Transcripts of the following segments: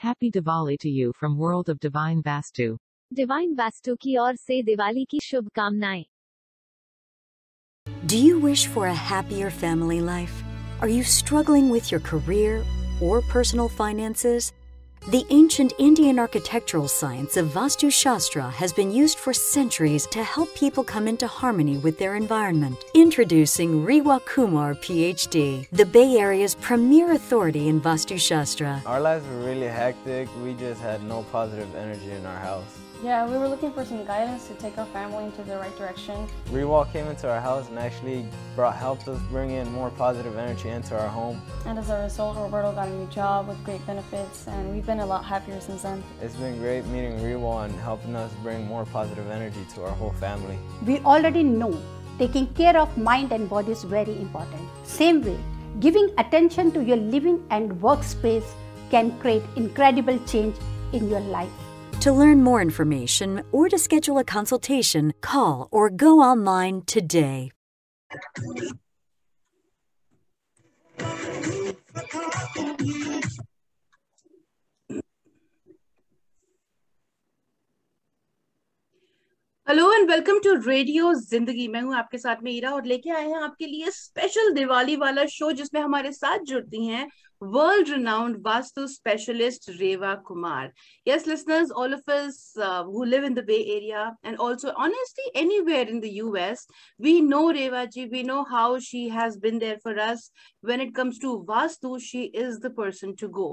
Happy Diwali to you from World of Divine Vastu. Divine vastu की ओर से दिवाली की शुभकामनाएं। Do you wish for a happier family life? Are you struggling with your career or personal finances? The ancient Indian architectural science of Vastu Shastra has been used for centuries to help people come into harmony with their environment. Introducing Rewa Kumar, PhD, the Bay Area's premier authority in Vastu Shastra. Our lives were really hectic. We just had no positive energy in our house. Yeah, we were looking for some guidance to take our family into the right direction. Rewalk came into our house and actually helped us bring in more positive energy into our home. And as a result, Roberto got a new job with great benefits, and we've been a lot happier since then. It's been great meeting Rewalk and helping us bring more positive energy to our whole family. We already know taking care of mind and body is very important. Same way, giving attention to your living and workspace can create incredible change in your life. To learn more information or to schedule a consultation, call or go online today. Hello and welcome to radio Zindagi. मैं हूं आपके साथ में ईरा और लेके आए हैं आपके लिए स्पेशल दिवाली वाला शो जिसमें हमारे साथ जुड़ती हैं world renowned vastu specialist Rewa Kumar. Yes, listeners, all of us who live in the Bay Area and also honestly anywhere in the US, we know Reva ji, we know how she has been there for us. When it comes to Vastu, she is the person to go.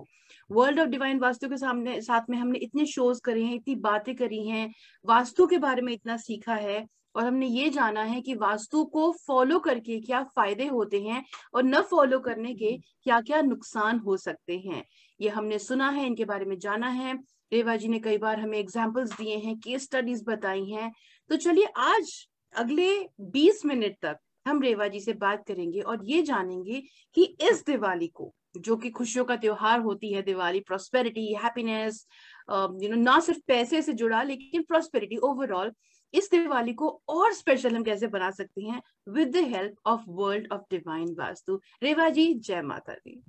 World of divine vastu के साथ में हमने इतने shows करे हैं, इतनी बातें करी हैं, वास्तु के बारे में इतना सीखा है और हमने ये जाना है कि वास्तु को फॉलो करके क्या फायदे होते हैं और न फॉलो करने के क्या क्या नुकसान हो सकते हैं. ये हमने सुना है, इनके बारे में जाना है. रेवा जी ने कई बार हमें एग्जाम्पल्स दिए हैं, केस स्टडीज बताई हैं. तो चलिए आज अगले 20 मिनट तक हम रेवा जी से बात करेंगे और ये जानेंगे कि इस दिवाली को, जो कि खुशियों का त्योहार होती है दिवाली, प्रॉस्पेरिटी, हैप्पीनेस, ना सिर्फ पैसे से जुड़ा लेकिन प्रॉस्पेरिटी ओवरऑल, इस दिवाली को और स्पेशल हम कैसे बना सकते हैं with the help of world of divine Vastu. Reva ji, जय माता दी.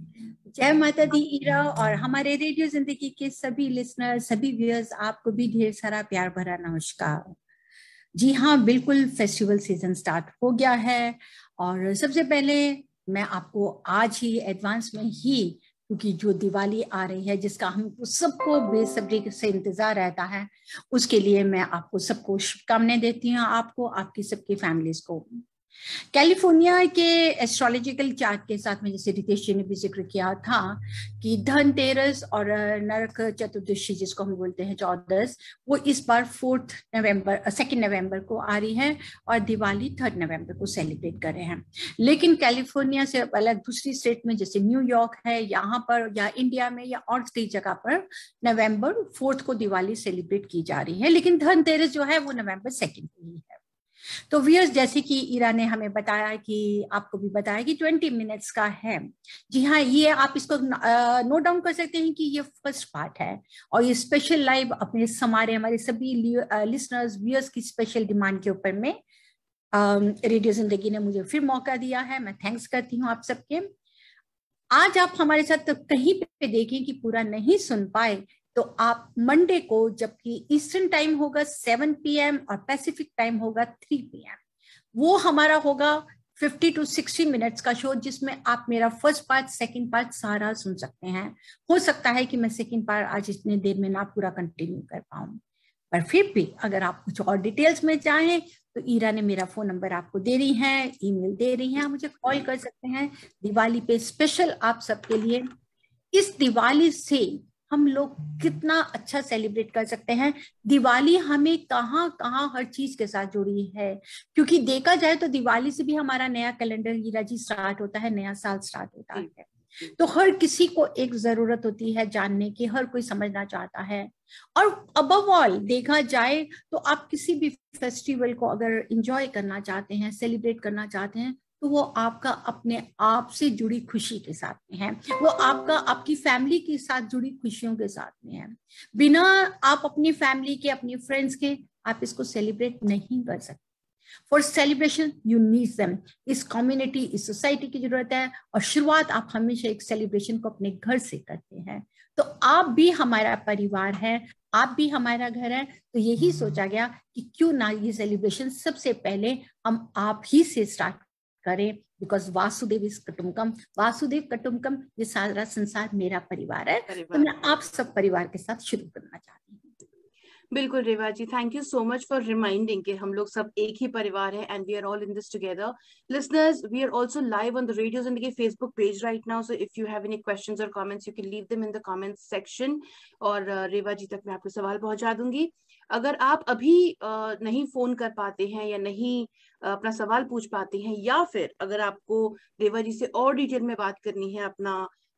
जय माता दी ईरा, और हमारे रेडियो जिंदगी के सभी लिसनर, सभी व्यूअर्स, आपको भी ढेर सारा प्यार भरा नमस्कार. जी हाँ, बिल्कुल फेस्टिवल सीजन स्टार्ट हो गया है और सबसे पहले मैं आपको आज ही एडवांस में ही, क्योंकि जो दिवाली आ रही है जिसका हम सबको बेसब्री से इंतजार रहता है, उसके लिए मैं आपको सबको शुभकामनाएं देती हूँ, आपको, आपकी सबकी फैमिलीज को. कैलिफोर्निया के एस्ट्रोलॉजिकल चार्ट के साथ में, जैसे रितेश जी ने भी जिक्र किया था कि धनतेरस और नरक चतुर्दशी जिसको हम बोलते हैं चौदस, वो इस बार 2 नवंबर को आ रही है और दिवाली 3 नवंबर को सेलिब्रेट कर रहे हैं. लेकिन कैलिफोर्निया से अलग दूसरी स्टेट में जैसे न्यूयॉर्क है, यहाँ पर या इंडिया में या और कई जगह पर नवंबर 4 को दिवाली सेलिब्रेट की जा रही है, लेकिन धनतेरस जो है वो नवंबर 2 को ही है. तो व्यूअर्स, जैसे कि ईरा ने हमें बताया कि आपको भी बताया कि 20 मिनट्स का है. जी हाँ, ये आप इसको नोट डाउन कर सकते हैं कि ये फर्स्ट पार्ट है और ये स्पेशल लाइव अपने हमारे सभी लिसनर्स व्यूअर्स की स्पेशल डिमांड के ऊपर में रेडियो जिंदगी ने मुझे फिर मौका दिया है. मैं थैंक्स करती हूँ आप सबके. आज आप हमारे साथ कहीं पे देखें कि पूरा नहीं सुन पाए तो आप मंडे को, जबकि ईस्टर्न टाइम होगा 7 PM और पैसिफिक टाइम होगा 3 PM, वो हमारा होगा 50 to 60 मिनट्स का शो, जिसमें आप मेरा फर्स्ट पार्ट, सेकंड पार्ट सारा सुन सकते हैं. हो सकता है कि मैं सेकंड पार्ट आज इतने देर में ना पूरा कंटिन्यू कर पाऊं, पर फिर भी अगर आप कुछ और डिटेल्स में चाहें तो ईरा ने मेरा फोन नंबर आपको दे रही है, ईमेल दे रही है, आप मुझे कॉल कर सकते हैं. दिवाली पे स्पेशल आप सबके लिए. इस दिवाली से हम लोग कितना अच्छा सेलिब्रेट कर सकते हैं. दिवाली हमें कहाँ कहाँ हर चीज के साथ जुड़ी है, क्योंकि देखा जाए तो दिवाली से भी हमारा नया कैलेंडर हीरा जी स्टार्ट होता है, नया साल स्टार्ट होता है. तो हर किसी को एक जरूरत होती है जानने की, हर कोई समझना चाहता है. और अबव ऑल देखा जाए तो आप किसी भी फेस्टिवल को अगर एंजॉय करना चाहते हैं, सेलिब्रेट करना चाहते हैं, तो वो आपका अपने आप से जुड़ी खुशी के साथ में है, वो आपका आपकी फैमिली के साथ जुड़ी खुशियों के साथ में है. बिना आप अपनी फैमिली के, अपनी फ्रेंड्स के, आप इसको सेलिब्रेट नहीं कर सकते. For celebration you need them. इस कम्युनिटी, इस सोसाइटी की जरूरत है और शुरुआत आप हमेशा एक सेलिब्रेशन को अपने घर से करते हैं. तो आप भी हमारा परिवार है, आप भी हमारा घर है। तो यही सोचा गया कि क्यों ना ये सेलिब्रेशन सबसे पहले हम आप ही से स्टार्ट करें, बिकॉज वासुदेव इज कुटुंबकम, वासुदेव कुटुंबकम, ये सारा संसार मेरा परिवार है। तो मैं आप सब परिवार के साथ शुरू करना चाहती हूँ। बिल्कुल Reva ji, thank you so much for reminding कि हम लोग सब एक ही परिवार है and we are all in this together. Listeners, we are also live on the radio Zindagi Facebook page right now, so if you have any questions or comments you can leave them in the comments section और रेवा जी तक मैं आपके सवाल पहुंचा दूंगी. अगर आप अभी नहीं फोन कर पाते हैं या नहीं अपना सवाल पूछ पाते हैं, या फिर अगर आपको रेवा जी से और डिटेल में बात करनी है,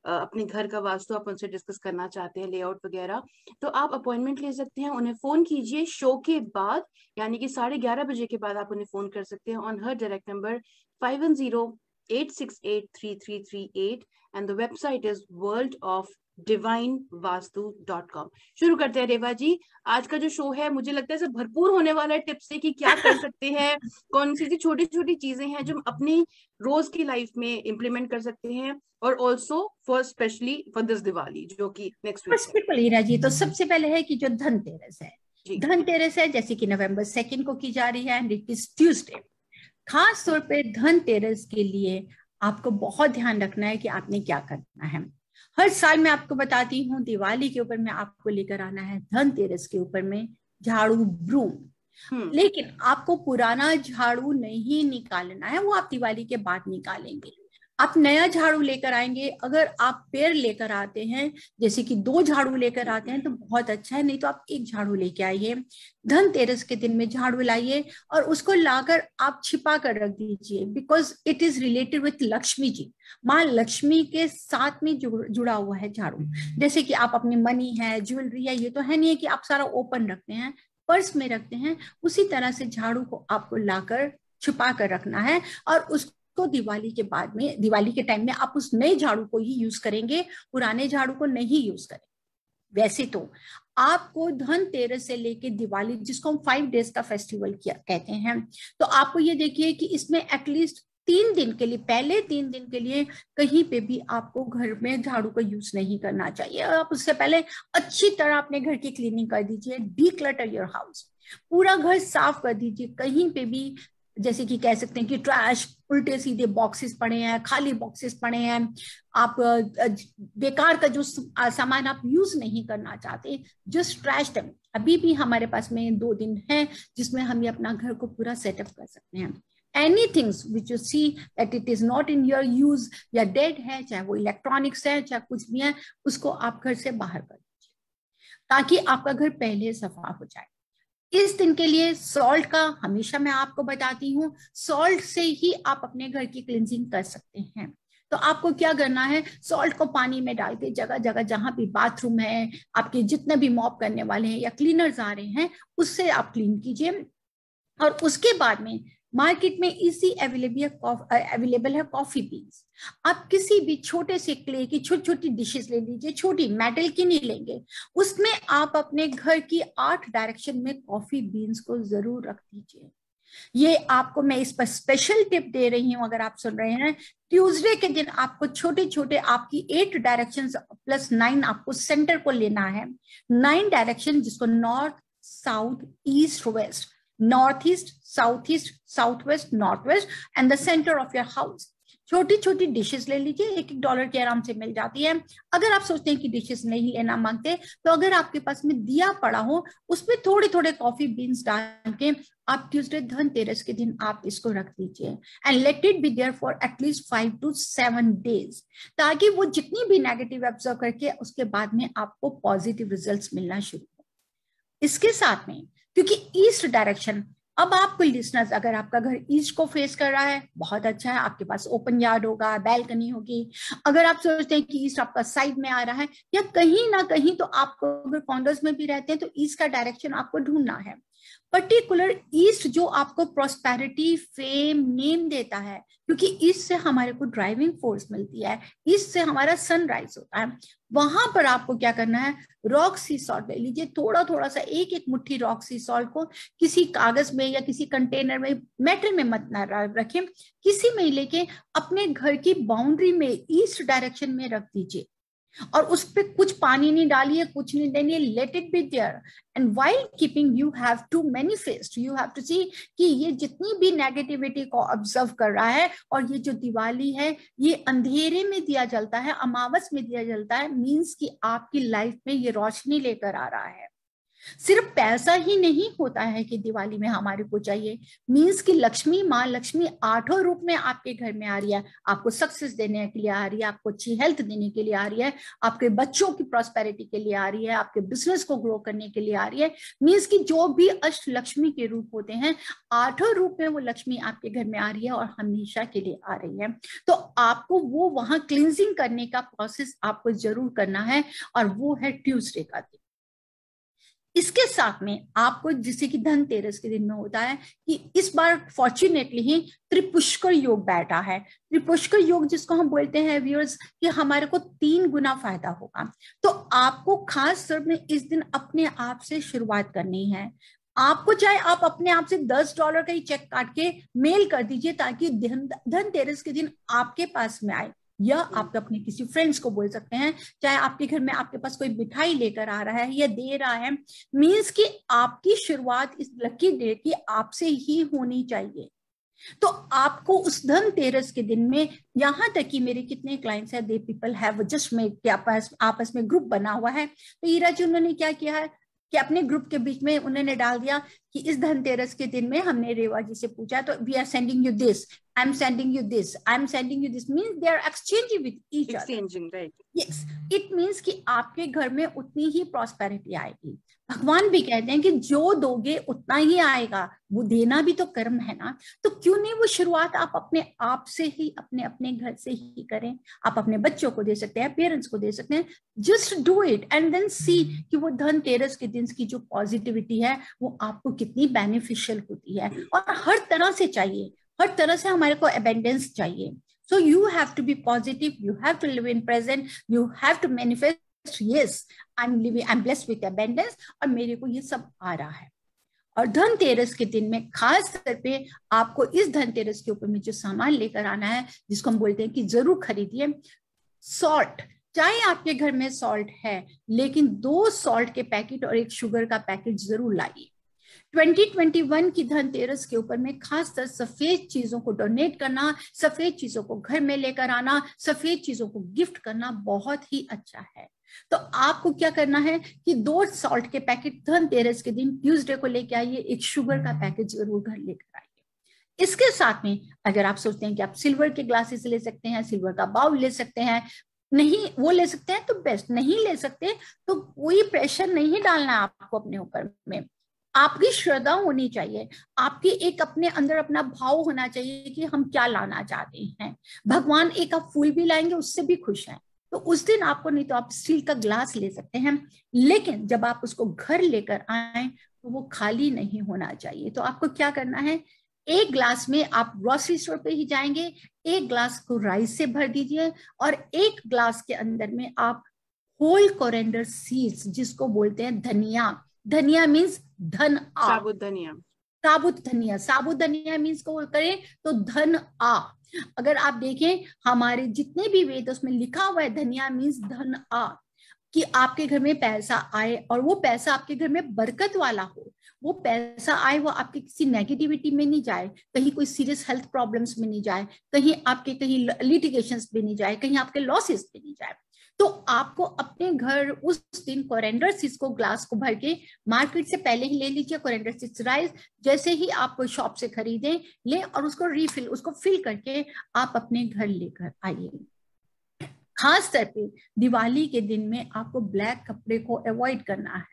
अपने घर का वास्तु आप उनसे डिस्कस करना चाहते हैं, लेआउट वगैरह, तो आप अपॉइंटमेंट ले सकते हैं. उन्हें फोन कीजिए शो के बाद, यानी कि 11:30 बजे के बाद आप उन्हें फोन कर सकते हैं on her direct number 5108683338 and the website is worldofdivinevastu.com. शुरू करते हैं रेवा जी. आज का जो शो है मुझे लगता है सब भरपूर होने वाला है टिप्स से कि क्या कर सकते हैं, कौन सी छोटी छोटी चीजें हैं जो हम अपनी रोज की लाइफ में इम्प्लीमेंट कर सकते हैं, और also for specially for this Diwali जो कि नेक्स्ट वीक है. बिल्कुल हीरा जी. तो सबसे पहले है कि जो धनतेरस है, धनतेरस है जैसे कि नवंबर 2 को की जा रही है एंड इट इज ट्यूसडे. खास तौर पे धनतेरस के लिए आपको बहुत ध्यान रखना है कि आपने क्या करना है. हर साल मैं आपको बताती हूँ दिवाली के ऊपर में आपको लेकर आना है, धनतेरस के ऊपर में झाड़ू ब्रूम. लेकिन आपको पुराना झाड़ू नहीं निकालना है, वो आप दिवाली के बाद निकालेंगे. आप नया झाड़ू लेकर आएंगे. अगर आप पेड़ लेकर आते हैं, जैसे कि 2 झाड़ू लेकर आते हैं तो बहुत अच्छा है, नहीं तो आप 1 झाड़ू लेके आइए. धनतेरस के दिन में झाड़ू लाइए और उसको लाकर आप छिपा कर रख दीजिए, because it is related with Lakshmi ji. माँ लक्ष्मी के साथ में जुड़ा हुआ है झाड़ू. जैसे कि आप अपनी मनी है, ज्वेलरी है, ये तो है नहीं है कि आप सारा ओपन रखते हैं, पर्स में रखते हैं. उसी तरह से झाड़ू को आपको लाकर छुपा कर रखना है और उस तो दिवाली के बाद में, दिवाली के टाइम में आप उस नए झाड़ू को ही यूज करेंगे, पुराने झाड़ू को नहीं यूज करेंगे. वैसे तो आपको धनतेरस से लेके दिवाली, जिसको हम 5 डेज का फेस्टिवल कहते हैं, तो आपको ये देखिए कि इसमें एटलीस्ट 3 दिन के लिए, पहले 3 दिन के लिए कहीं पे भी आपको घर में झाड़ू का यूज नहीं करना चाहिए. आप उससे पहले अच्छी तरह अपने घर की क्लीनिंग कर दीजिए. डीक्लटर योर हाउस, पूरा घर साफ कर दीजिए. कहीं पे भी जैसे कि कह सकते हैं कि ट्रैश, उल्टे सीधे बॉक्सेस पड़े हैं, खाली बॉक्सेस पड़े हैं, आप बेकार का जो सामान आप यूज नहीं करना चाहते, जस्ट ट्रैश देम. अभी भी हमारे पास में 2 दिन है जिसमें हम ये अपना घर को पूरा सेटअप कर सकते हैं. Anything which you see that it is not in your use या डेड है, चाहे वो इलेक्ट्रॉनिक्स है, चाहे कुछ भी है, उसको आप घर से बाहर कर दीजिए ताकि आपका घर पहले सफा हो जाए. इस दिन के लिए सॉल्ट का हमेशा मैं आपको बताती हूँ, सॉल्ट से ही आप अपने घर की क्लींजिंग कर सकते हैं. तो आपको क्या करना है, सॉल्ट को पानी में डाल के जगह जगह जहां भी बाथरूम है, आपके जितने भी मॉप करने वाले हैं या क्लीनर्स आ रहे हैं, उससे आप क्लीन कीजिए. और उसके बाद में मार्केट में इजी अवेलेबल है कॉफी बीन्स. आप किसी भी छोटे से क्ले की छोटी छोटी डिशेस ले लीजिए, छोटी, मेटल की नहीं लेंगे. उसमें आप अपने घर की 8 डायरेक्शन में कॉफी बीन्स को जरूर रख दीजिए. ये आपको मैं इस पर स्पेशल टिप दे रही हूं. अगर आप सुन रहे हैं, ट्यूसडे के दिन आपको छोटे छोटे आपकी 8 डायरेक्शन प्लस 9 आपको सेंटर को लेना है. 9 डायरेक्शन, जिसको north, south, east, west, north east, south east, south west, north west and the centre of your house. छोटी छोटी डिशेस ले लीजिए, $1 की आराम से मिल जाती है. अगर आप सोचते हैं कि डिशेस नहीं लेना मांगते, तो अगर आपके पास में दिया पड़ा हो, उसमें थोड़े थोड़े कॉफी बीन्स डाल के आप ट्यूसडे धनतेरस के दिन आप इसको रख दीजिए and let it be there for at least 5 to 7 days, ताकि वो जितनी भी नेगेटिव ऑब्जर्व करके उसके बाद में आपको पॉजिटिव रिजल्ट्स मिलना शुरू हो. इसके साथ में, क्योंकि ईस्ट डायरेक्शन, अब आपको लिसनर्स, अगर आपका घर ईस्ट को फेस कर रहा है, बहुत अच्छा है, आपके पास ओपन यार्ड होगा, बैल्कनी होगी. अगर आप सोचते हैं कि ईस्ट आपका साइड में आ रहा है या कहीं ना कहीं, तो आपको अगर कॉर्नर्स में भी रहते हैं तो ईस्ट का डायरेक्शन आपको ढूंढना है. पर्टिकुलर ईस्ट जो आपको प्रॉस्पेरिटी, फेम, नेम देता है, क्योंकि ईस्ट से हमारे को ड्राइविंग फोर्स मिलती है, ईस्ट से हमारा सनराइज होता है. वहां पर आपको क्या करना है, रॉक सी सॉल्ट ले लीजिए. थोड़ा थोड़ा सा, एक मुट्ठी रॉक सी सॉल्ट को किसी कागज में या किसी कंटेनर में, मेटल में मत ना रखें, किसी में लेके अपने घर की बाउंड्री में ईस्ट डायरेक्शन में रख दीजिए. और उस पे कुछ पानी नहीं डालिए, कुछ नहीं डालिए, let it be there. And while keeping you have to manifest, you have to see कि ये जितनी भी नेगेटिविटी को ऑब्जर्व कर रहा है, और ये जो दिवाली है ये अंधेरे में दिया जलता है, अमावस में दिया जलता है, मीन्स कि आपकी लाइफ में ये रोशनी लेकर आ रहा है। सिर्फ पैसा ही नहीं होता है कि दिवाली में हमारे को चाहिए, मीन्स कि लक्ष्मी माँ, लक्ष्मी 8 रूप में आपके घर में आ रही है, आपको सक्सेस देने के लिए आ रही है, आपको अच्छी हेल्थ देने के लिए आ रही है, आपके बच्चों की प्रॉस्पेरिटी के लिए आ रही है, आपके बिजनेस को ग्रो करने के लिए आ रही है। मीन्स कि जो भी अष्ट लक्ष्मी के रूप होते हैं, 8 रूप में वो लक्ष्मी आपके घर में आ रही है और हमेशा के लिए आ रही है। तो आपको वो वहां क्लींजिंग करने का प्रोसेस आपको जरूर करना है, और वो है ट्यूसडे का दिन। इसके साथ में आपको, जैसे कि धनतेरस के दिन में होता है कि इस बार फॉर्चुनेटली ही त्रिपुष्कर योग बैठा है। त्रिपुष्कर योग जिसको हम बोलते हैं व्यूअर्स कि हमारे को 3 गुना फायदा होगा। तो आपको खास तौर में इस दिन अपने आप से शुरुआत करनी है। आपको चाहे आप अपने आप से $10 का ही चेक काट के मेल कर दीजिए, ताकि धनतेरस के दिन आपके पास में आए, या आप अपने किसी फ्रेंड्स को बोल सकते हैं, चाहे आपके घर में आपके पास कोई मिठाई लेकर आ रहा है या दे रहा है, मीन्स कि आपकी शुरुआत इस लकी डे की आपसे ही होनी चाहिए। तो आपको उस धनतेरस के दिन में, यहां तक कि मेरे कितने क्लाइंट्स हैं, they people have just make आपस में ग्रुप बना हुआ है। तो ईरा जी उन्होंने क्या किया है कि अपने ग्रुप के बीच में उन्होंने डाल दिया कि इस धनतेरस के दिन में हमने रेवा जी से पूछा, तो we are sending you this, I am sending you this, I am sending you this, means they are exchanging with each other. Exchanging, right. Yes, it means कि आपके घर में उतनी ही प्रॉस्पेरिटी आएगी। भगवान भी कहते हैं कि जो दोगे उतना ही आएगा, वो देना भी तो कर्म है ना। तो क्यों नहीं वो शुरुआत आप अपने आप से ही, अपने अपने घर से ही करें। आप अपने बच्चों को दे सकते हैं, पेरेंट्स को दे सकते हैं, just do it and then see कि वो धनतेरस के दिन की जो पॉजिटिविटी है वो आपको कितनी बेनिफिशियल होती है। और हर तरह से चाहिए, हर तरह से हमारे को अबेंडेंस चाहिए। So you have to be positive, you have to live in present, you have to manifest, yes, I'm blessed with abundance, और मेरे को ये सब आ रहा है। और धनतेरस के दिन में खास तौर पे आपको इस धनतेरस के ऊपर में जो सामान लेकर आना है, जिसको हम बोलते हैं कि जरूर खरीदिए। सॉल्ट, चाहे आपके घर में सॉल्ट है, लेकिन 2 सॉल्ट के पैकेट और 1 शुगर का पैकेट जरूर लाइए। 2021 की धनतेरस के ऊपर में खासकर सफेद चीजों को डोनेट करना, सफेद चीजों को घर में लेकर आना, सफेद चीजों को गिफ्ट करना बहुत ही अच्छा है। तो आपको क्या करना है कि 2 सॉल्ट के पैकेट धनतेरस के दिन ट्यूसडे को लेके आइए, 1 शुगर का पैकेट जरूर घर लेकर आइए। इसके साथ में अगर आप सोचते हैं कि आप सिल्वर के ग्लासेस ले सकते हैं, सिल्वर का बाउल ले सकते हैं, नहीं वो ले सकते हैं तो बेस्ट, नहीं ले सकते तो कोई प्रेशर नहीं डालना आपको अपने ऊपर में। आपकी श्रद्धा होनी चाहिए, आपकी एक अपने अंदर अपना भाव होना चाहिए कि हम क्या लाना चाहते हैं। भगवान एक आप फूल भी लाएंगे उससे भी खुश हैं, तो उस दिन आपको, नहीं तो आप स्टील का ग्लास ले सकते हैं, लेकिन जब आप उसको घर लेकर आए तो वो खाली नहीं होना चाहिए। तो आपको क्या करना है, 1 ग्लास में आप ग्रोसरी स्टोर पे ही जाएंगे, 1 ग्लास को राइस से भर दीजिए, और 1 ग्लास के अंदर में आप होल कोरिएंडर सीड्स, जिसको बोलते हैं धनिया, धनिया मीन्स धन आ, साबुत धनिया, साबुत धनिया, साबुत धनिया मीन्स को करें तो धन आ। अगर आप देखें हमारे जितने भी वेद उसमें लिखा हुआ है धनिया मीन्स धन आ, कि आपके घर में पैसा आए, और वो पैसा आपके घर में बरकत वाला हो, वो पैसा आए वो आपके किसी नेगेटिविटी में नहीं जाए, कहीं कोई सीरियस हेल्थ प्रॉब्लम्स में नहीं जाए, कहीं आपके कहीं लिटिगेशंस में नहीं जाए, कहीं आपके लॉसेस में नहीं जाए। तो आपको अपने घर उस दिन कोरिएंडर सीड्स को ग्लास को भर के मार्केट से पहले ही ले लीजिए। कोरिएंडर सीड्स राइस जैसे ही आप शॉप से खरीदें ले, और उसको रिफिल, उसको फिल करके आप अपने घर लेकर आइए। खास तौर पे दिवाली के दिन में आपको ब्लैक कपड़े को अवॉइड करना है।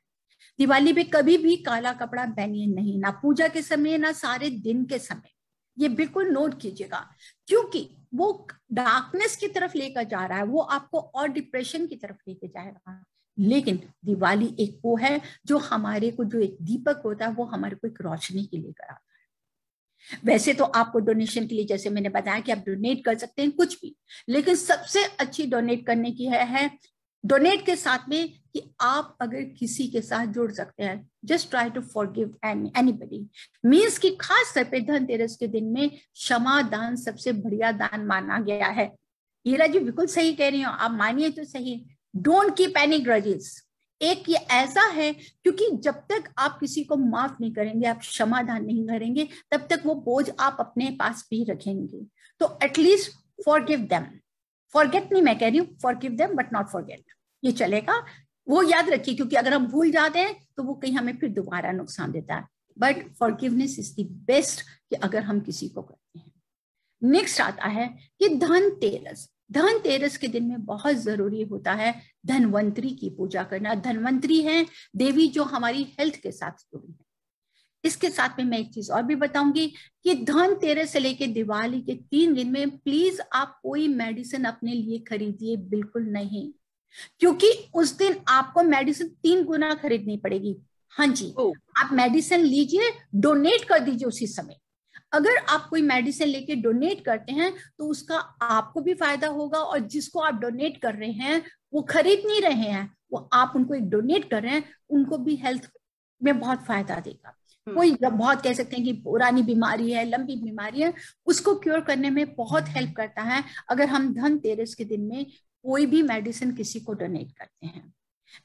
दिवाली पे कभी भी काला कपड़ा पहनिए नहीं, ना पूजा के समय ना सारे दिन के समय, ये बिल्कुल नोट कीजिएगा, क्योंकि वो डार्कनेस की तरफ लेकर जा रहा है, वो आपको और डिप्रेशन की तरफ लेकर जाएगा। लेकिन दिवाली एक वो है जो हमारे को, जो एक दीपक होता है वो हमारे को एक रोशनी के लेकर आता है। वैसे तो आपको डोनेशन के लिए, जैसे मैंने बताया कि आप डोनेट कर सकते हैं कुछ भी, लेकिन सबसे अच्छी डोनेट करने की है डोनेट के साथ में कि आप अगर किसी के साथ जुड़ सकते हैं, just try to forgive anybody, means कि खास तौर पे धनतेरस के दिन में क्षमा दान सबसे बढ़िया दान माना गया है। हीरा जी बिल्कुल सही कह रही हो, आप मानिए तो सही, डोंट कीप एनी ग्रजेस। एक ये ऐसा है क्योंकि जब तक आप किसी को माफ नहीं करेंगे, आप क्षमादान नहीं करेंगे, तब तक वो बोझ आप अपने पास भी रखेंगे। तो एटलीस्ट फॉरगिव देम। फॉरगेट नहीं मैं कह रही हूँ, forgive them but not forget, ये चलेगा। वो याद रखिए, क्योंकि अगर हम भूल जाते हैं तो वो कहीं हमें फिर दोबारा नुकसान देता है। But forgiveness is the best कि अगर हम किसी को करते हैं। नेक्स्ट आता है कि धनतेरस। धनतेरस के दिन में बहुत जरूरी होता है धनवंतरी की पूजा करना। धनवंतरी है देवी जो हमारी हेल्थ के साथ जुड़ी है। इसके साथ में मैं एक चीज और भी बताऊंगी कि धनतेरस से लेके दिवाली के 3 दिन में प्लीज आप कोई मेडिसिन अपने लिए खरीदिए बिल्कुल नहीं, क्योंकि उस दिन आपको मेडिसिन 3 गुना खरीदनी पड़ेगी। हाँ जी, आप मेडिसिन लीजिए, डोनेट कर दीजिए उसी समय। अगर आप कोई मेडिसिन लेके डोनेट करते हैं तो उसका आपको भी फायदा होगा, और जिसको आप डोनेट कर रहे हैं वो खरीद नहीं रहे हैं, वो आप उनको एक डोनेट कर रहे हैं, उनको भी हेल्थ में बहुत फायदा देगा। कोई बहुत कह सकते हैं कि पुरानी बीमारी है, लंबी बीमारी है, उसको क्योर करने में बहुत हेल्प करता है अगर हम धनतेरस के दिन में कोई भी मेडिसिन किसी को डोनेट करते हैं।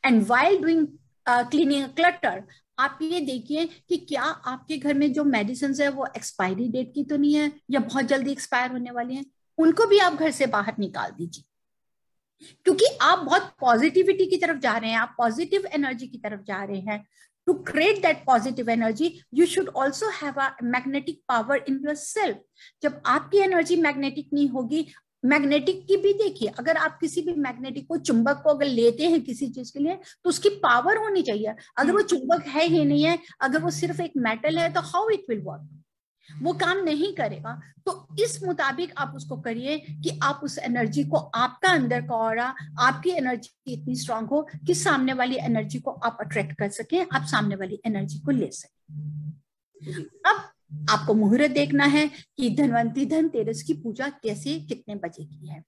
And while doing cleaning clutter, आप ये देखिए कि क्या आपके घर में जो मेडिसिन है वो एक्सपायरी डेट की तो नहीं है या बहुत जल्दी एक्सपायर होने वाली हैं, उनको भी आप घर से बाहर निकाल दीजिए, क्योंकि आप बहुत पॉजिटिविटी की तरफ जा रहे हैं, आप पॉजिटिव एनर्जी की तरफ जा रहे हैं। To create that positive energy, you should also have a magnetic power in yourself. जब आपकी एनर्जी मैग्नेटिक नहीं होगी, मैग्नेटिक की भी देखिए, अगर आप किसी भी मैग्नेटिक को, चुंबक को अगर लेते हैं किसी चीज के लिए तो उसकी पावर होनी चाहिए। अगर वो चुंबक है ही नहीं है, अगर वो सिर्फ एक मेटल है, तो हाउ इट विल वर्क, वो काम नहीं करेगा। तो इस मुताबिक आप उसको करिए कि आप उस एनर्जी को, आपका अंदर का ऑरा, आपकी एनर्जी इतनी स्ट्रांग हो कि सामने वाली एनर्जी को आप अट्रैक्ट कर सकें, आप सामने वाली एनर्जी को ले सकें। अब आपको मुहूर्त देखना है कि धनतेरस की पूजा कैसे, कितने बजे की है।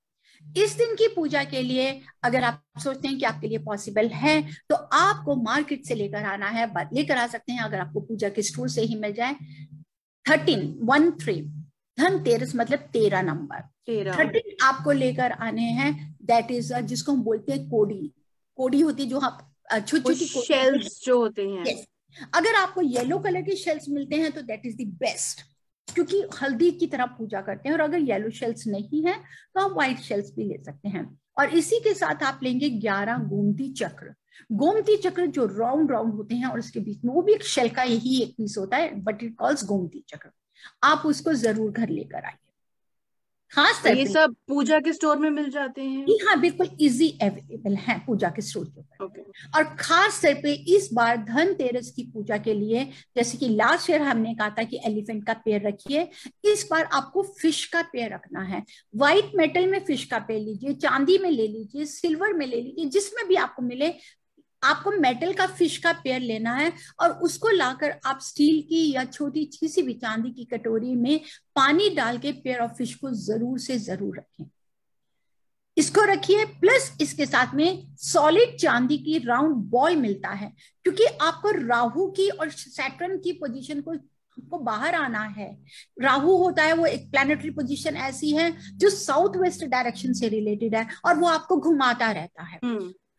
इस दिन की पूजा के लिए अगर आप सोचते हैं कि आपके लिए पॉसिबल है तो आपको मार्केट से लेकर आना है, लेकर आ सकते हैं, अगर आपको पूजा के स्टोर से ही मिल जाए। 13 धनतेरस मतलब 13 नंबर, 13 आपको लेकर आने हैं। दैट इज जिसको हम बोलते हैं कोडी होती है, जो छोटी छोटी शेल्स जो होते हैं। yes. अगर आपको येलो कलर के शेल्स मिलते हैं तो दैट इज द बेस्ट, क्योंकि हल्दी की तरह पूजा करते हैं। और अगर येलो शेल्स नहीं है तो आप व्हाइट शेल्स भी ले सकते हैं। और इसी के साथ आप लेंगे 11 गोमती चक्र। गोमती चक्र जो राउंड राउंड होते हैं और उसके बीच में वो भी एक शेल का यही एक पीस होता है, बट इट कॉल्स गोमती चक्र। आप उसको जरूर घर लेकर आइए। खास तो ये सब पूजा के स्टोर में मिल जाते हैं? हाँ, बिल्कुल इजी अवेलेबल है पूजा के स्टोर के ऊपर। और खास तौर पे इस बार धनतेरस की पूजा के लिए, जैसे कि लास्ट ईयर हमने कहा था कि एलिफेंट का पेड़ रखिए, इस बार आपको फिश का पेड़ रखना है। व्हाइट मेटल में फिश का पेड़ लीजिए, चांदी में ले लीजिए, सिल्वर में ले लीजिए, जिसमें भी आपको मिले। आपको मेटल का फिश का पेयर लेना है और उसको लाकर आप स्टील की या छोटी सी भी चांदी की कटोरी में पानी डाल के पेयर ऑफ फिश को जरूर से जरूर रखें। इसको रखिए, प्लस इसके साथ में सॉलिड चांदी की राउंड बॉल मिलता है, क्योंकि आपको राहु की और सैटर्न की पोजीशन को बाहर आना है। राहु होता है वो एक प्लैनेटरी पोजीशन ऐसी है जो साउथ वेस्ट डायरेक्शन से रिलेटेड है और वो आपको घुमाता रहता है।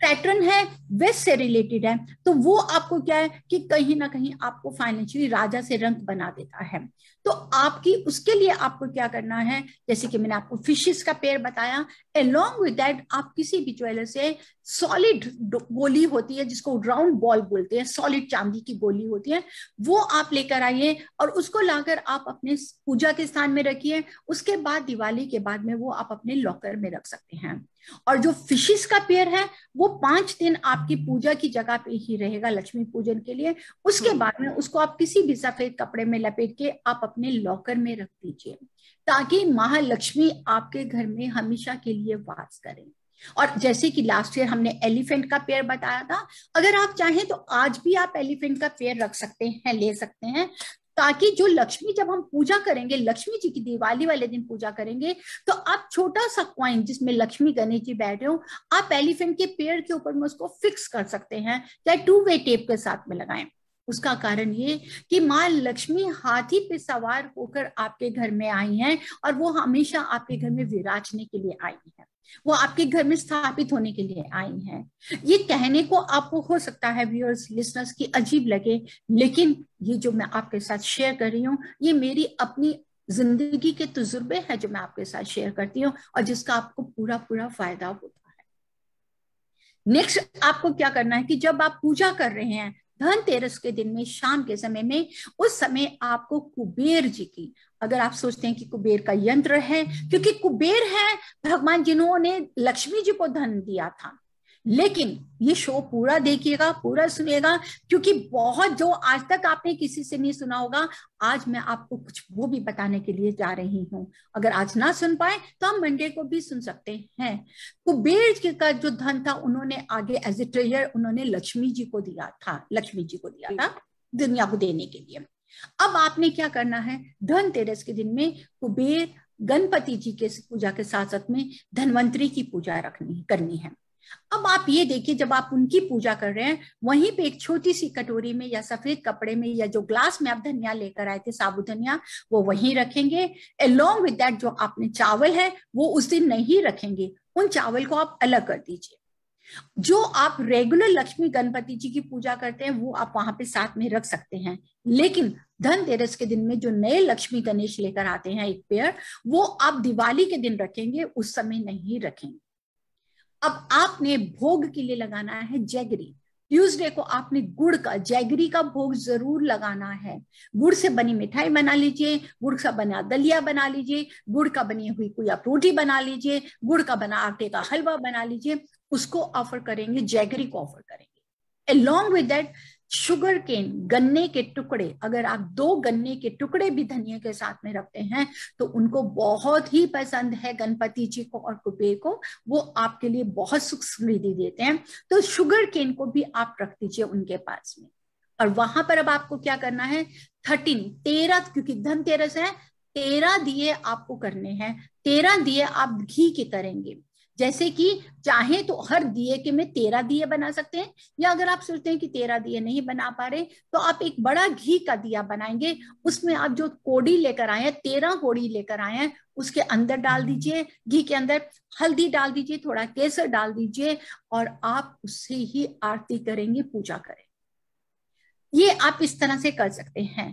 सैटर्न है वेस्ट से रिलेटेड है, तो वो आपको क्या है कि कहीं ना कहीं आपको फाइनेंशियली राजा से रंग बना देता है। तो आपकी उसके लिए आपको क्या करना है, जैसे कि मैंने आपको फिशेस का पेड़ बताया, अलोंग विद दैट आप किसी भी ज्वेलर से सॉलिड गोली होती है जिसको राउंड बॉल बोलते हैं, सॉलिड चांदी की गोली होती है, वो आप लेकर आइए और उसको लाकर आप अपने पूजा के स्थान में रखिए। उसके बाद दिवाली के बाद में वो आप अपने लॉकर में रख सकते हैं। और जो फिशेस का पेड़ है वो 5 दिन आपकी पूजा की जगह पे ही रहेगा लक्ष्मी पूजन के लिए। उसके बाद में उसको आप किसी भी सफेद कपड़े में लपेट के आप अपने लॉकर में रख दीजिए, ताकि महालक्ष्मी आपके घर में हमेशा के लिए वास करें। और जैसे कि लास्ट ईयर हमने एलिफेंट का पेड़ बताया था, अगर आप चाहें तो आज भी आप एलिफेंट का पेड़ रख सकते हैं, ले सकते हैं, ताकि जो लक्ष्मी, जब हम पूजा करेंगे, लक्ष्मी जी की दिवाली वाले दिन पूजा करेंगे, तो आप छोटा सा कॉइन जिसमें लक्ष्मी गणेश जी बैठे हो, आप एलिफेंट के पेड़ के ऊपर में उसको फिक्स कर सकते हैं, चाहे 2-वे टेप के साथ में लगाएं। उसका कारण ये कि माँ लक्ष्मी हाथी पे सवार होकर आपके घर में आई हैं और वो हमेशा आपके घर में विराजने के लिए आई है। वो आपके घर में स्थापित होने के लिए आई हैं। ये कहने को आपको हो सकता है व्यूअर्स, लिसनर्स की अजीब लगे, लेकिन ये जो मैं आपके साथ शेयर कर रही हूँ ये मेरी अपनी जिंदगी के तजुर्बे हैं जो मैं आपके साथ शेयर करती हूँ और जिसका आपको पूरा पूरा फायदा होता है। नेक्स्ट आपको क्या करना है कि जब आप पूजा कर रहे हैं धनतेरस के दिन में, शाम के समय में, उस समय आपको कुबेर जी की, अगर आप सोचते हैं कि कुबेर का यंत्र है, क्योंकि कुबेर है भगवान जिन्होंने लक्ष्मी जी को धन दिया था। लेकिन ये शो पूरा देखिएगा, पूरा सुनिएगा, क्योंकि बहुत जो आज तक आपने किसी से नहीं सुना होगा, आज मैं आपको कुछ वो भी बताने के लिए जा रही हूँ। अगर आज ना सुन पाए तो हम मंडे को भी सुन सकते हैं। कुबेर जी का जो धन था उन्होंने आगे एज ए ट्रेजर उन्होंने लक्ष्मी जी को दिया था, लक्ष्मी जी को दिया था दुनिया को देने के लिए। अब आपने क्या करना है, धनतेरस के दिन में कुबेर गणपति जी के पूजा के साथ साथ में धनवंतरी की पूजा करनी है। अब आप ये देखिए, जब आप उनकी पूजा कर रहे हैं वहीं पे एक छोटी सी कटोरी में या सफेद कपड़े में या जो ग्लास में आप धनिया लेकर आए थे, साबुत धनिया, वो वहीं रखेंगे। अलोंग विद दैट जो आपने चावल है वो उस दिन नहीं रखेंगे, उन चावल को आप अलग कर दीजिए। जो आप रेगुलर लक्ष्मी गणपति जी की पूजा करते हैं वो आप वहां पे साथ में रख सकते हैं, लेकिन धनतेरस के दिन में जो नए लक्ष्मी गणेश लेकर आते हैं एक पेयर, वो आप दिवाली के दिन रखेंगे, उस समय नहीं रखेंगे। अब आपने भोग के लिए लगाना है जैगरी। ट्यूसडे को आपने गुड़ का, जैगरी का भोग जरूर लगाना है। गुड़ से बनी मिठाई बना लीजिए, गुड़ से बना दलिया बना लीजिए, गुड़ का बनी हुई कोई आप रोटी बना लीजिए, गुड़ का बना आटे का हलवा बना लीजिए, उसको ऑफर करेंगे, जैगरी को ऑफर करेंगे। Along with that sugarcane, गन्ने के टुकड़े, अगर आप 2 गन्ने के टुकड़े भी धनिया के साथ में रखते हैं तो उनको बहुत ही पसंद है गणपति जी को और कुबेर को, वो आपके लिए बहुत सुख समृद्धि देते हैं। तो शुगर केन को भी आप रख दीजिए उनके पास में। और वहां पर अब आपको क्या करना है, 13, क्योंकि धनतेरस है, 13 दिए आपको करने हैं। 13 दिए आप घी के करेंगे, जैसे कि चाहे तो हर दिए के में 13 दिए बना सकते हैं, या अगर आप सोचते हैं कि 13 दिए नहीं बना पा रहे तो आप एक बड़ा घी का दिया बनाएंगे। उसमें आप जो कोड़ी लेकर आए हैं, 13 कोड़ी लेकर आए हैं, उसके अंदर डाल दीजिए, घी के अंदर हल्दी डाल दीजिए, थोड़ा केसर डाल दीजिए और आप उससे ही आरती करेंगे, पूजा करें। ये आप इस तरह से कर सकते हैं।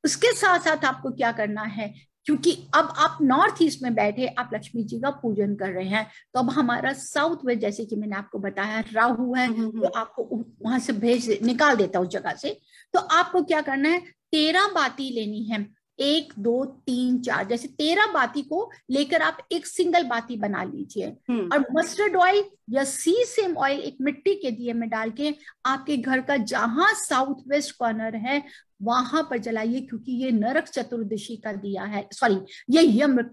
उसके साथ साथ आपको क्या करना है, क्योंकि अब आप नॉर्थ ईस्ट में बैठे आप लक्ष्मी जी का पूजन कर रहे हैं, तो अब हमारा साउथ वेस्ट, जैसे कि मैंने आपको बताया, राहु है तो आपको वहां से निकाल देता उस जगह से। तो आपको क्या करना है, 13 बाती लेनी है, 1 2 3 4, जैसे 13 बाती को लेकर आप एक सिंगल बाती बना लीजिए और मस्टर्ड ऑयल या सीसेम ऑयल एक मिट्टी के दिए में डाल के आपके घर का जहां साउथ वेस्ट कॉर्नर है वहां पर जलाइए, क्योंकि ये नरक चतुर्दशी का दिया है, सॉरी ये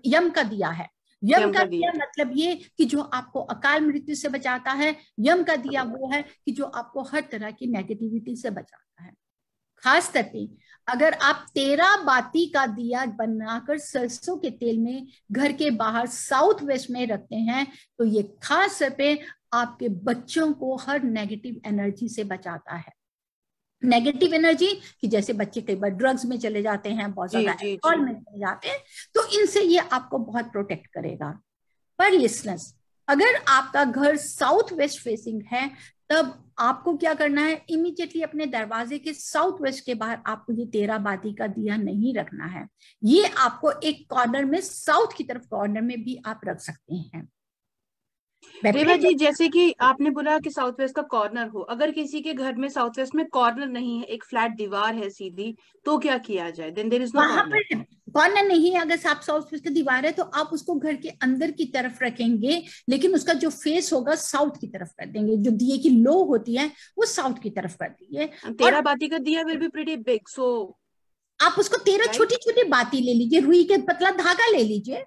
यम का दिया है। यम का दिया मतलब ये कि जो आपको अकाल मृत्यु से बचाता है। यम का दिया वो है कि जो आपको हर तरह की नेगेटिविटी से बचाता है। खास करके अगर आप 13 बाती का दिया बनाकर सरसों के तेल में घर के बाहर साउथ वेस्ट में रखते हैं तो ये खास तौर पे आपके बच्चों को हर नेगेटिव एनर्जी से बचाता है। नेगेटिव एनर्जी कि जैसे बच्चे कई बार ड्रग्स में चले जाते हैं, बहुत ज्यादा अल्कोहल में चले जाते हैं, तो इनसे ये आपको बहुत प्रोटेक्ट करेगा। पर लिसनर्स, अगर आपका घर साउथ वेस्ट फेसिंग है तब आपको क्या करना है, इमीडिएटली अपने दरवाजे के साउथ वेस्ट के बाहर आपको ये 13 बाती का दिया नहीं रखना है। ये आपको एक कॉर्नर में, साउथ की तरफ कॉर्नर में भी आप रख सकते हैं। रेवा जी, जैसे कि आपने बोला कि साउथ वेस्ट का कॉर्नर हो, अगर किसी के घर में साउथ वेस्ट में कॉर्नर नहीं है, एक फ्लैट दीवार है सीधी, तो क्या किया जाए? Then there is no corner. Corner नहीं है, अगर आप साउथ वेस्ट की दीवार है तो आप उसको घर के अंदर की तरफ रखेंगे, लेकिन उसका जो फेस होगा साउथ की तरफ कर देंगे। जो दिए की लो होती है वो साउथ की तरफ कर दीजिए। 13 बाती का दिया विल बी प्रीटी बिग, सो आप उसको 13 छोटी छोटी बाती ले लीजिए, रुई के पतला धागा ले लीजिए,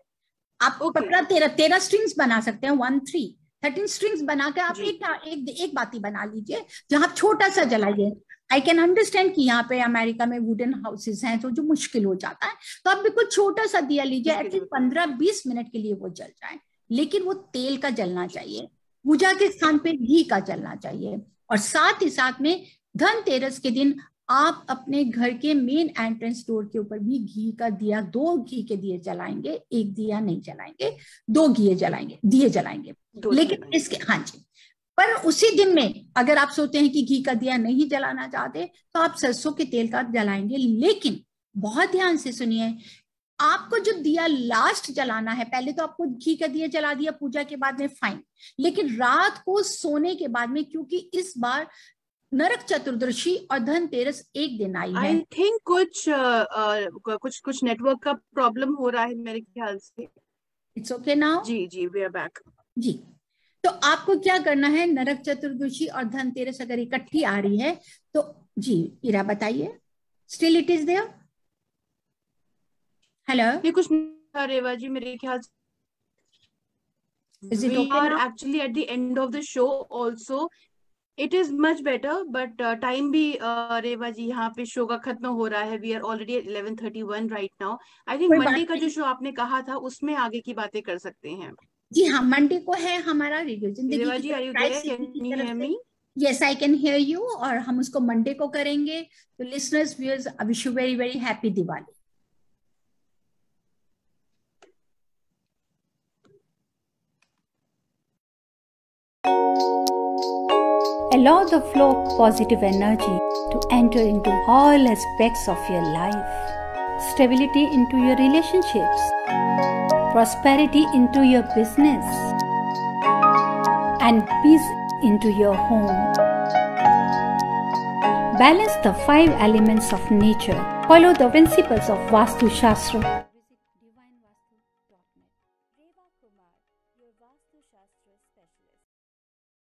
आप पतला 13 स्ट्रिंग्स बना सकते हैं, 1 3 13 स्ट्रिंग्स बनाकर आप एक बाती बना लीजिए जहां आप छोटा सा जलाइए। आई कैन अंडरस्टैंड कि यहाँ पे अमेरिका में वुडन हाउसेस हैं तो जो मुश्किल हो जाता है, तो आप बिल्कुल छोटा सा दिया लीजिए, एटलीस्ट 15-20 मिनट के लिए वो जल जाए, लेकिन वो तेल का जलना चाहिए, पूजा के स्थान पे घी का जलना चाहिए। और साथ ही साथ में धनतेरस के दिन आप अपने घर के मेन एंट्रेंस डोर के ऊपर भी घी का दिया, 2 घी के दिए जलाएंगे, 1 दिया नहीं जलाएंगे, 2 दिए जलाएंगे। लेकिन इसके, हाँ जी, पर उसी दिन में अगर आप सोचते हैं कि घी का दिया नहीं जलाना चाहते तो आप सरसों के तेल का जलाएंगे। लेकिन बहुत ध्यान से सुनिए, आपको जो दिया लास्ट जलाना है, पहले तो आपको घी का दिया जला दिया पूजा के बाद में, फाइन, लेकिन रात को सोने के बाद में, क्योंकि इस बार नरक चतुर्दशी और धनतेरस एक दिन आई है। आई थिंक कुछ नेटवर्क का प्रॉब्लम हो रहा है मेरे ख्याल से। It's okay now? जी वी आर बैक। जी, तो आपको क्या करना है, नरक चतुर्दशी और धनतेरस अगर इकट्ठी आ रही है तो, जी इरा बताइए, still it is there? Hello, ये कुछ रेवा जी मेरे ख्याल से we are actually at the end of the show also. It is much better, but time भी रेवा जी यहाँ पे शो का खत्म हो रहा है। We are already at 11:31 right now. I think Monday का जो शो आपने कहा था उसमें आगे की बातें कर सकते हैं। जी हाँ, मंडे को है हमारा रेडियो जिंदगी। रेवा जी, are you there? Can you hear me? Yes, I can hear you। और हम उसको मंडे को करेंगे। तो listeners, viewers, I wish you very very happy Diwali। Allow the flow of positive energy to enter into all aspects of your life. Stability into your relationships, prosperity into your business, and peace into your home. Balance the 5 elements of nature. Follow the principles of Vastu Shastra